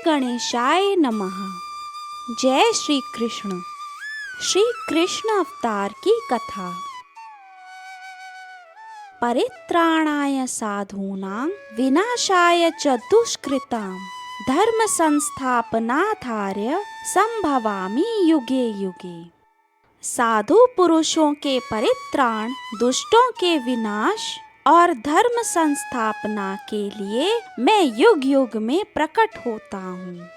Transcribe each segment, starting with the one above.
गणेशाय नमः। जय श्री कृष्ण। श्री कृष्ण अवतार की कथा। परित्राणाय साधूनां विनाशाय च दुष्कृतां धर्म संस्थापनार्थाय संभवामि युगे युगे। साधु पुरुषों के परित्राण, दुष्टों के विनाश और धर्म संस्थापना के लिए मैं युग युग में प्रकट होता हूँ।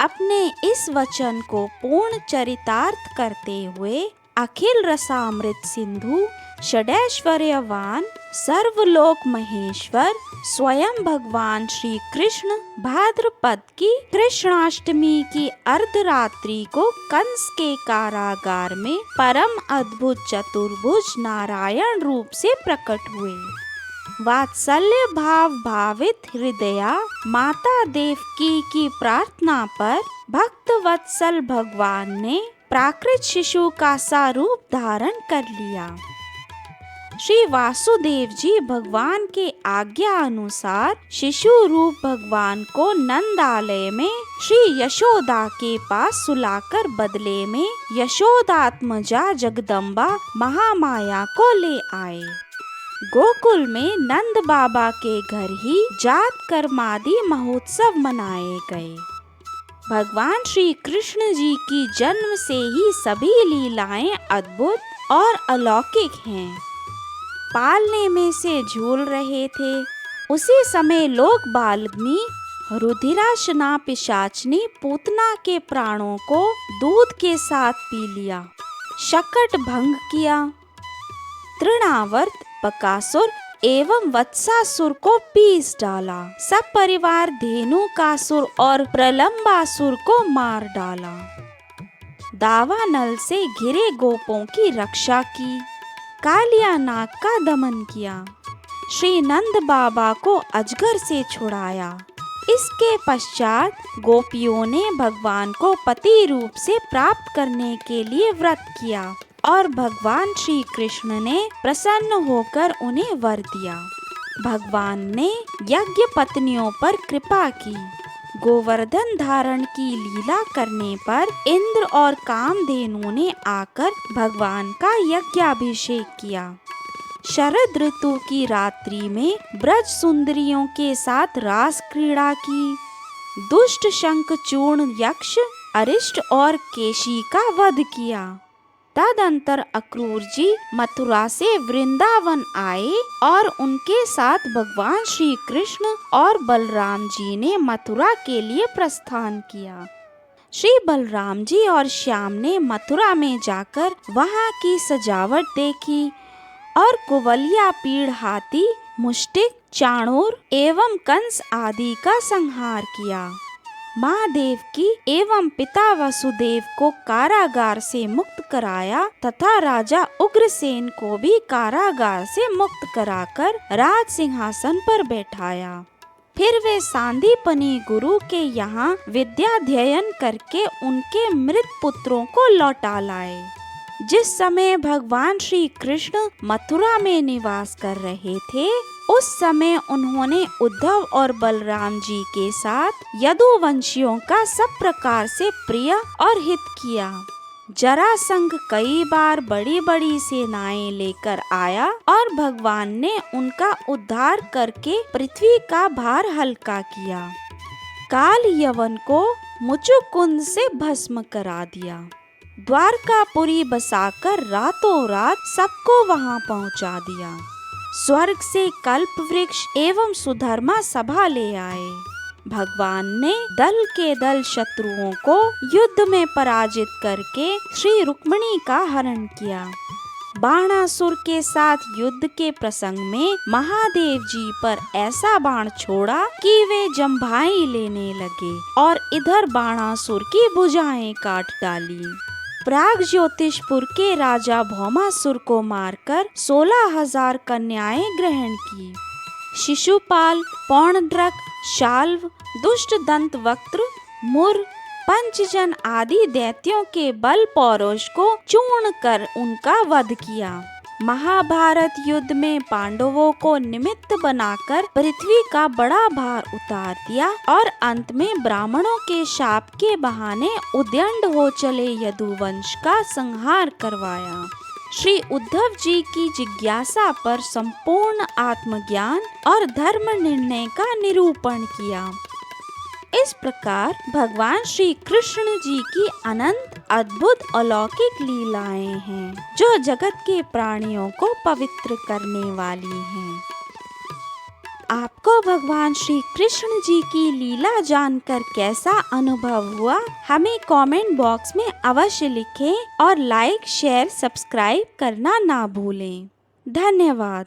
अपने इस वचन को पूर्ण चरितार्थ करते हुए अखिल रसामृत सिंधु, षडैश्वर्यवान, सर्वलोक महेश्वर स्वयं भगवान श्री कृष्ण भाद्रपद की कृष्णाष्टमी की अर्धरात्रि को कंस के कारागार में परम अद्भुत चतुर्भुज नारायण रूप से प्रकट हुए। वात्सल्य भाव भावित हृदया माता देवकी की प्रार्थना पर भक्त वत्सल भगवान ने प्राकृत शिशु का सा रूप धारण कर लिया। श्री वासुदेव जी भगवान के आज्ञा अनुसार शिशु रूप भगवान को नंदालय में श्री यशोदा के पास सुलाकर बदले में यशोदात्मजा जगदम्बा महामाया को ले आए। गोकुल में नंद बाबा के घर ही जात कर्मादि महोत्सव मनाए गए। भगवान श्री कृष्ण जी की जन्म से ही सभी लीलाएं अद्भुत और अलौकिक हैं। पालने में से झूल रहे थे, उसी समय लोक बालग्नि रुधिराशना पिशाचनी पूतना के प्राणों को दूध के साथ पी लिया, शकट भंग किया। तृणावर्त, बकासुर एवं वत्सासुर को पीस डाला। सब परिवार धेनुकासुर और प्रलंबासुर को मार डाला। दावानल से घिरे गोपों की रक्षा की। कालिया नाग का दमन किया। श्री नंद बाबा को अजगर से छुड़ाया। इसके पश्चात गोपियों ने भगवान को पति रूप से प्राप्त करने के लिए व्रत किया और भगवान श्री कृष्ण ने प्रसन्न होकर उन्हें वर दिया। भगवान ने यज्ञ पत्नियों पर कृपा की। गोवर्धन धारण की लीला करने पर इंद्र और कामधेनु ने आकर भगवान का यज्ञाभिषेक किया। शरद ऋतु की रात्रि में ब्रज सुंदरियों के साथ रास क्रीड़ा की। दुष्ट शंखचूर्ण यक्ष अरिष्ट और केशी का वध किया। तदंतर अक्रूर जी मथुरा से वृंदावन आए और उनके साथ भगवान श्री कृष्ण और बलराम जी ने मथुरा के लिए प्रस्थान किया। श्री बलराम जी और श्याम ने मथुरा में जाकर वहाँ की सजावट देखी और कुवलिया, पीड़, हाथी, मुष्टिक, चाणूर एवं कंस आदि का संहार किया। माँ देवकी एवं पिता वसुदेव को कारागार से मुक्त कराया तथा राजा उग्रसेन को भी कारागार से मुक्त कराकर राज सिंहासन पर बैठाया। फिर वे सांदीपनी गुरु के यहाँ विद्याध्ययन करके उनके मृत पुत्रों को लौटा लाए। जिस समय भगवान श्री कृष्ण मथुरा में निवास कर रहे थे, उस समय उन्होंने उद्धव और बलराम जी के साथ यदुवंशियों का सब प्रकार से प्रिय और हित किया। जरासंध कई बार बड़ी बड़ी सेनाएं लेकर आया और भगवान ने उनका उद्धार करके पृथ्वी का भार हल्का किया। काल यवन को मुचुकुंद से भस्म करा दिया। द्वारकापुरी बसाकर रातों रात सबको वहां पहुंचा दिया। स्वर्ग से कल्प वृक्ष एवं सुधर्मा सभा ले आए। भगवान ने दल के दल शत्रुओं को युद्ध में पराजित करके श्री रुक्मिणी का हरण किया। बाणासुर के साथ युद्ध के प्रसंग में महादेव जी पर ऐसा बाण छोड़ा कि वे जम्भाई लेने लगे और इधर बाणासुर की भुजाएं काट डाली। प्राग ज्योतिषपुर के राजा भौमासुर को मारकर 16,000 कन्याएं ग्रहण की। शिशुपाल, पौंड्रक, शाल्व, दुष्ट दंत वक्त्र, मुर, पंचजन आदि दैत्यों के बल पौरुष को चूर्ण कर उनका वध किया। महाभारत युद्ध में पांडवों को निमित्त बनाकर पृथ्वी का बड़ा भार उतार दिया और अंत में ब्राह्मणों के शाप के बहाने उद्यंड हो चले यदुवंश का संहार करवाया। श्री उद्धव जी की जिज्ञासा पर संपूर्ण आत्मज्ञान और धर्म निर्णय का निरूपण किया। इस प्रकार भगवान श्री कृष्ण जी की अनंत अद्भुत अलौकिक लीलाएं हैं जो जगत के प्राणियों को पवित्र करने वाली हैं। आपको भगवान श्री कृष्ण जी की लीला जानकर कैसा अनुभव हुआ, हमें कमेंट बॉक्स में अवश्य लिखें और लाइक, शेयर, सब्सक्राइब करना ना भूलें। धन्यवाद।